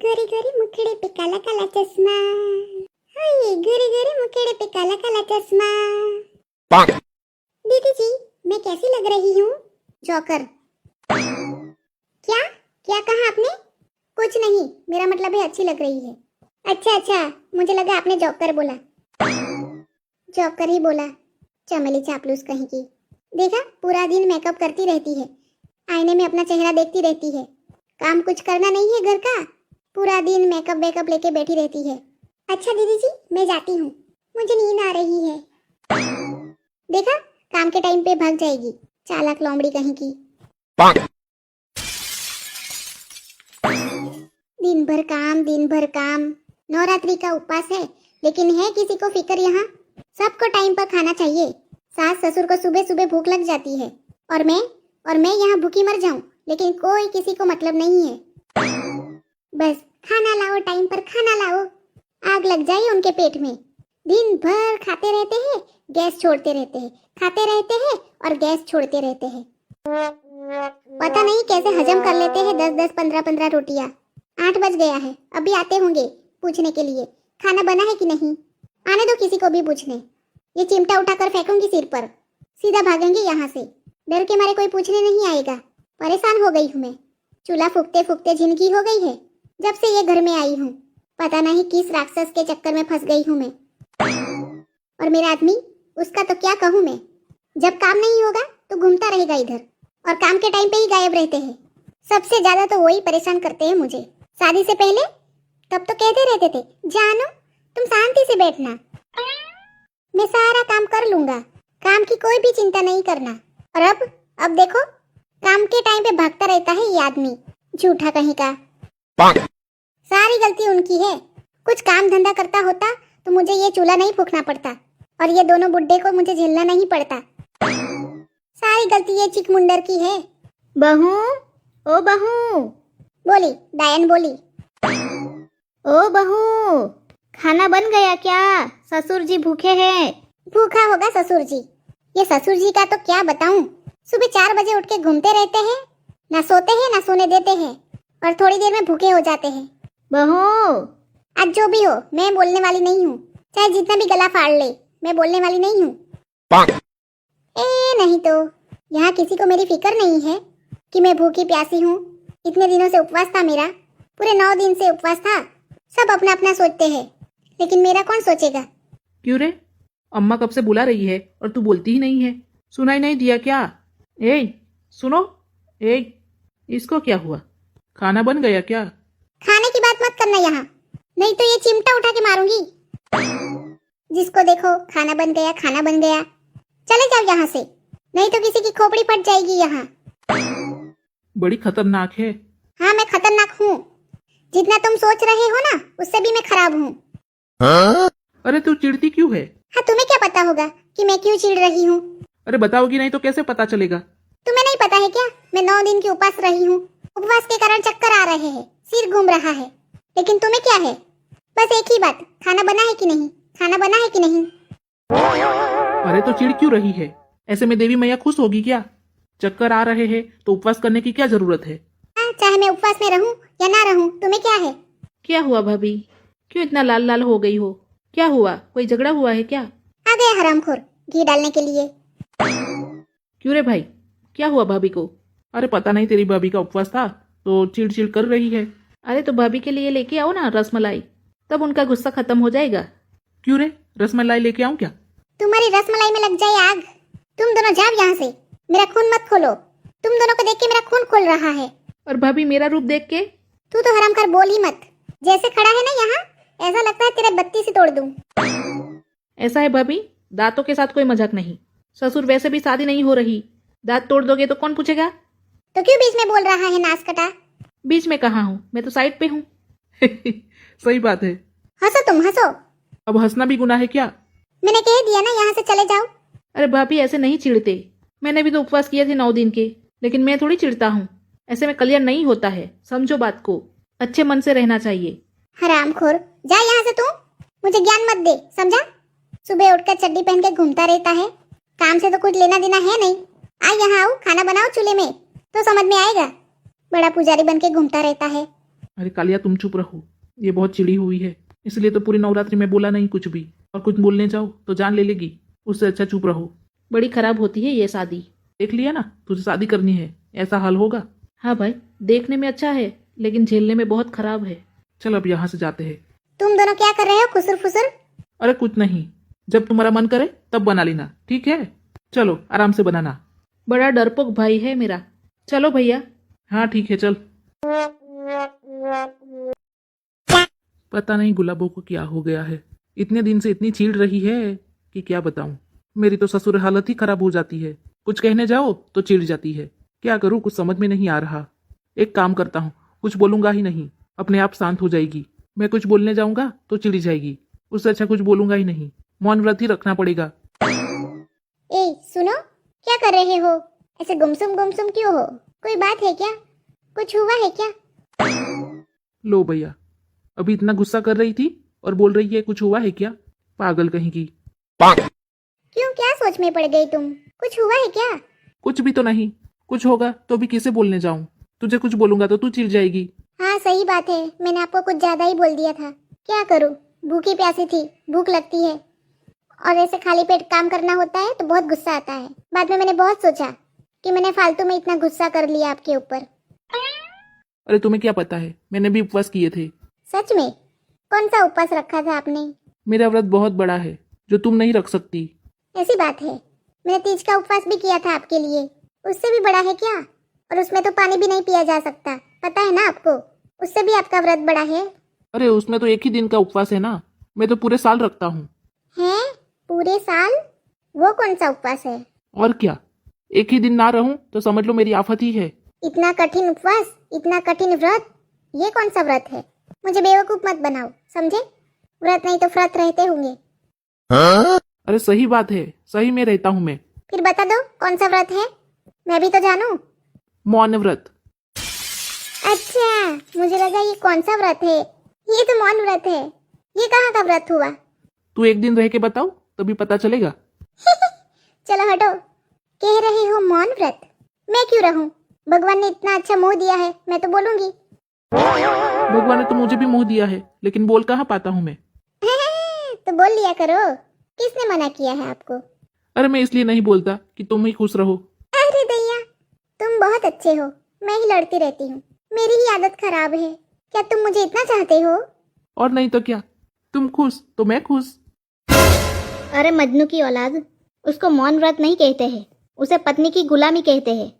गोरी गोरी मुखड़े पे काला काला चश्मा, हाय गोरी गोरी मुखड़े पे काला काला चश्मा। दीदी जी मैं कैसी लग रही हूँ? जोकर। क्या क्या कहा आपने? कुछ नहीं, मेरा मतलब है अच्छी लग रही है। अच्छा अच्छा, मुझे लगा आपने जोकर बोला। जोकर ही बोला, चमेली चापलूस कहीं की। देखा, पूरा दिन मेकअप करती रहती है, आईने में अपना चेहरा देखती रहती है। काम कुछ करना नहीं है घर का, पूरा दिन मेकअप वेकअप लेके बैठी रहती है। अच्छा दीदी जी मैं जाती हूँ, मुझे नींद आ रही है। देखा, काम के टाइम पे भाग जाएगी, चालाक लोमड़ी कहीं की। दिन भर काम। नवरात्रि का उपवास है, लेकिन है किसी को फिक्र यहाँ? सबको टाइम पर खाना चाहिए। सास ससुर को सुबह सुबह भूख लग जाती है, और मैं यहाँ भूखी मर जाऊं, लेकिन कोई किसी को मतलब नहीं है। बस खाना लाओ, टाइम पर खाना लाओ, आग लग जाए उनके पेट में। दिन भर खाते रहते हैं, गैस छोड़ते रहते हैं, खाते रहते हैं और गैस छोड़ते रहते हैं। पता नहीं कैसे हजम कर लेते हैं 10-10, 15-15 रोटियां। 8 बज गया है, अभी आते होंगे पूछने के लिए खाना बना है कि नहीं। आने दो किसी को भी पूछने, ये चिमटा उठाकर फेंकूंगी सिर पर, सीधा भागेंगे यहाँ से। डर के मारे कोई पूछने नहीं आएगा। परेशान हो गई हूँ मैं, चूल्हा फूकते फूकते जिंदगी हो गई है जब से ये घर में आई हूँ। पता नहीं किस राक्षस के चक्कर में फंस गई हूँ मैं। और मेरा आदमी, उसका तो क्या कहूँ मैं। जब काम नहीं होगा तो घूमता रहेगा इधर, और काम के टाइम पे ही गायब रहते हैं। सबसे ज्यादा तो वही परेशान करते हैं मुझे। शादी से पहले तब तो कहते रहते थे, जानू तुम शांति से बैठना, मैं सारा काम कर लूंगा, काम की कोई भी चिंता नहीं करना। और अब देखो, काम के टाइम पे भागता रहता है ये आदमी, झूठा कहीं का। सारी गलती उनकी है। कुछ काम धंधा करता होता तो मुझे ये चूल्हा नहीं फूकना पड़ता, और ये दोनों बुड्ढे को मुझे झेलना नहीं पड़ता। सारी गलती ये चिकमुंडर की है। बहू, ओ बहू, बोली डायन बोली। ओ बहू, खाना बन गया क्या? ससुर जी भूखे हैं। भूखा होगा ससुर जी, ये ससुर जी का तो क्या बताऊं। सुबह 4 बजे उठ के घूमते रहते हैं, ना सोते हैं ना सोने देते हैं, और थोड़ी देर में भूखे हो जाते हैं। बहू, आज जो भी हो, मैं बोलने वाली नहीं हूँ, चाहे जितना भी गला फाड़ ले, मैं बोलने वाली नहीं हूँ। नहीं तो यहाँ किसी को मेरी फिक्र नहीं है कि मैं भूखी प्यासी हूँ। इतने दिनों से उपवास था मेरा, पूरे 9 दिन से उपवास था। सब अपना अपना सोचते हैं, लेकिन मेरा कौन सोचेगा। क्यों रे, अम्मा कब से बुला रही है और तू बोलती ही नहीं है? सुनाई नहीं दिया क्या? ए सुनो, ए इसको क्या हुआ? खाना बन गया क्या? खाने की बात मत करना यहाँ, नहीं तो ये चिमटा उठा के मारूंगी। जिसको देखो खाना बन गया, खाना बन गया। चले जाओ यहाँ से, नहीं तो किसी की खोपड़ी फट जाएगी यहाँ। बड़ी खतरनाक है। हाँ मैं खतरनाक हूँ, जितना तुम सोच रहे हो ना उससे भी मैं खराब हूँ। अरे तू चिढ़ती क्यों है? हाँ तुम्हें क्या पता होगा कि मैं क्यों चिढ़ रही हूँ? अरे बताओगी नहीं तो कैसे पता चलेगा? तुम्हें नहीं पता है क्या, मैं 9 दिन की उपवास रही हूँ। उपवास के कारण चक्कर आ रहे हैं, सिर घूम रहा है, लेकिन तुम्हें क्या है? बस एक ही बात, खाना बना है कि नहीं, खाना बना है कि नहीं। अरे तो चिढ़ क्यों रही है? ऐसे में देवी मैया खुश होगी क्या? चक्कर आ रहे हैं तो उपवास करने की क्या जरूरत है? चाहे मैं उपवास में रहूं या ना रहूं, तुम्हें क्या है? क्या हुआ भाभी, क्यों इतना लाल लाल हो गई हो? क्या हुआ, कोई झगड़ा हुआ है क्या? आ गए हरामखोर घी डालने के लिए। क्यों रे भाई, क्या हुआ भाभी को? अरे पता नहीं, तेरी भाभी का उपवास था तो चिड़ कर रही है। अरे तो भाभी के लिए लेके आओ ना रसमलाई, तब उनका गुस्सा खत्म हो जाएगा। क्यों रे, रसमलाई लेके आऊं क्या? तुम्हारी रसमलाई में लग जाए आग। तुम दोनों जाओ यहाँ से, मेरा खून मत खोलो। तुम दोनों को देख के मेरा खून खोल रहा है। और भाभी मेरा रूप देख के? तू तो हरामखोर बोल ही मत, जैसे खड़ा है ना यहाँ, ऐसा लगता है तेरे 32 से तोड़ दूं। ऐसा है भाभी, दांतों के साथ कोई मजाक नहीं। ससुर वैसे भी शादी नहीं हो रही, दांत तोड़ दोगे तो कौन पूछेगा? तो क्यों बीच में बोल रहा है नास कटा? बीच में कहाँ हूँ, मैं तो साइड पे हूँ। सही बात है। हंसो तुम हंसो। अब हंसना भी गुनाह है क्या? मैंने कह दिया ना यहाँ से चले जाओ। अरे भाभी ऐसे नहीं चिढ़ते, मैंने भी तो उपवास किए थे 9 दिन के, लेकिन मैं थोड़ी चिढ़ता हूँ। ऐसे में कल्याण नहीं होता है, समझो बात को, अच्छे मन से रहना चाहिए। हरामखोर, जा यहाँ से तू, मुझे ज्ञान मत दे, समझा? सुबह उठकर चड्डी पहन के घूमता रहता है, काम से तो कुछ लेना देना है नहीं। आ यहाँ आओ, खाना बनाओ चूल्हे में तो समझ में आएगा। बड़ा पुजारी बन के घूमता रहता है, अरे कालिया तुम चुप रहो, ये बहुत चिड़ी हुई है, इसलिए तो पूरी नवरात्रि में बोला नहीं कुछ भी, और कुछ बोलने जाओ तो जान ले लेगी, उससे अच्छा चुप रहो। बड़ी खराब होती है ये शादी। देख लिया ना, तुझे शादी करनी है, ऐसा हाल होगा। हाँ भाई, देखने में अच्छा है लेकिन झेलने में बहुत खराब है। चल अब यहाँ से जाते हैं। तुम दोनों क्या कर रहे हो खुसर फुसर? अरे कुछ नहीं, जब तुम्हारा मन करे तब बना लेना, ठीक है? चलो आराम से बनाना। बड़ा डरपोक भाई है मेरा। चलो भैया। हाँ ठीक है चल। पता नहीं गुलाबों को क्या हो गया है, इतने दिन से इतनी चीड़ रही है कि क्या बताऊं। मेरी तो ससुर हालत ही खराब हो जाती है, कुछ कहने जाओ तो चिढ़ जाती है। क्या करूं, कुछ समझ में नहीं आ रहा। एक काम करता हूं, कुछ बोलूंगा ही नहीं, अपने आप शांत हो जाएगी। मैं कुछ बोलने जाऊंगा तो चिढ़ जाएगी, उससे अच्छा कुछ बोलूंगा ही नहीं, मौन व्रत ही रखना पड़ेगा। ए सुनो, क्या कर रहे हो? ऐसे गुमसुम क्यों हो? कोई बात है क्या? कुछ हुआ है क्या? लो भैया, अभी इतना गुस्सा कर रही थी और बोल रही है कुछ हुआ है क्या? पागल कहीं की। क्यों, क्या सोच में पड़ गई तुम? कुछ हुआ है क्या? कुछ भी तो नहीं, कुछ होगा तो भी किसे बोलने जाऊं? तुझे कुछ बोलूंगा तो तू चिढ़ जाएगी। हाँ सही बात है, मैंने आपको कुछ ज्यादा ही बोल दिया था। क्या करूं, भूखी प्यासी थी, भूख लगती है और ऐसे खाली पेट काम करना होता है तो बहुत गुस्सा आता है। बाद में मैंने बहुत सोचा कि मैंने फालतू में इतना गुस्सा कर लिया आपके ऊपर। अरे तुम्हें क्या पता है, मैंने भी उपवास किए थे। सच में? कौन सा उपवास रखा था आपने? मेरा व्रत बहुत बड़ा है जो तुम नहीं रख सकती। ऐसी बात है, मैंने तीज का उपवास भी किया था आपके लिए, उससे भी बड़ा है क्या? और उसमें तो पानी भी नहीं पिया जा सकता, पता है ना आपको? उससे भी आपका व्रत बड़ा है। अरे उसमें तो एक ही दिन का उपवास है ना, मैं तो पूरे साल रखता हूँ। हैं? पूरे साल? वो कौन सा उपवास है? और क्या, एक ही दिन ना रहूं तो समझ लो मेरी आफत ही है। इतना कठिन उपवास, इतना कठिन व्रत, ये कौन सा व्रत है? मुझे बेवकूफ मत बनाओ, समझे? व्रत नहीं तो व्रत रहते होंगे। अरे सही बात है, सही में रहता हूँ मैं। फिर बता दो कौन सा व्रत है, मैं भी तो जानूं। मौन व्रत। अच्छा, मुझे लगा ये कौन सा व्रत है। ये तो मौन व्रत है, ये कहाँ का व्रत हुआ? तू एक दिन रह के बताओ तभी पता चलेगा। चलो हटो, कह रहे हो मौन व्रत, मैं क्यों रहूं? भगवान ने इतना अच्छा मुंह दिया है, मैं तो बोलूंगी। भगवान ने तो मुझे भी मुंह दिया है, लेकिन बोल कहाँ पाता हूँ मैं। तो बोल लिया करो, किसने मना किया है आपको? अरे मैं इसलिए नहीं बोलता कि तुम ही खुश रहो। अरे दैया, तुम बहुत अच्छे हो, मैं ही लड़ती रहती हूँ, मेरी ही आदत खराब है। क्या तुम मुझे इतना चाहते हो? और नहीं तो क्या, तुम खुश तो मैं खुश। अरे मजनू की औलाद, उसको मौन व्रत नहीं कहते हैं, उसे पत्नी की गुलामी कहते हैं।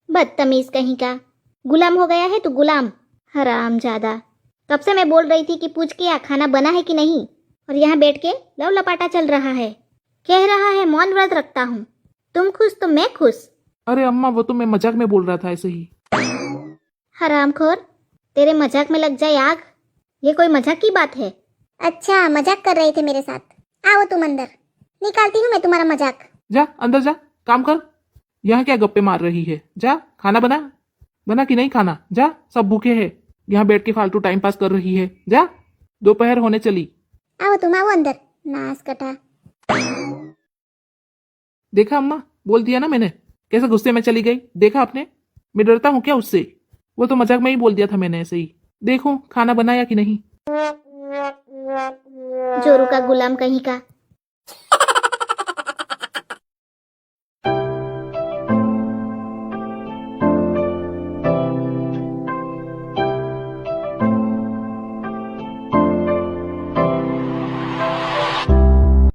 बदतमीज कहीं का, गुलाम हो गया है तू, गुलाम हरामजादा। कब से मैं बोल रही थी कि पूछ के या खाना बना है कि नहीं, और यहाँ बैठ के लव लपाटा चल रहा है। कह रहा है मौन व्रत रखता हूँ, तुम खुश तो मैं खुश। अरे अम्मा वो तो मैं मजाक में बोल रहा था ऐसे ही। हरामखोर, तेरे मजाक में लग जाए आग, ये कोई मजाक की बात है? अच्छा मजाक कर रहे थे मेरे साथ, आओ तुम अंदर, निकालती हूँ मैं तुम्हारा मजाक। जा अंदर जा, काम कर। यहाँ क्या गप्पे मार रही है, जा खाना बना। बना कि नहीं खाना, जा सब भूखे हैं, यहाँ बैठ के फालतू टाइम पास कर रही है, जा दोपहर होने चली। आओ तुम, आओ अंदर, नास कटा। देखा अम्मा, बोल दिया ना मैंने, कैसे गुस्से में चली गई, देखा आपने? मैं डरता हूँ क्या उससे? वो तो मजाक में ही बोल दिया था मैंने ऐसे ही। देखो खाना बनाया कि नहीं। जोरू का गुलाम कहीं का।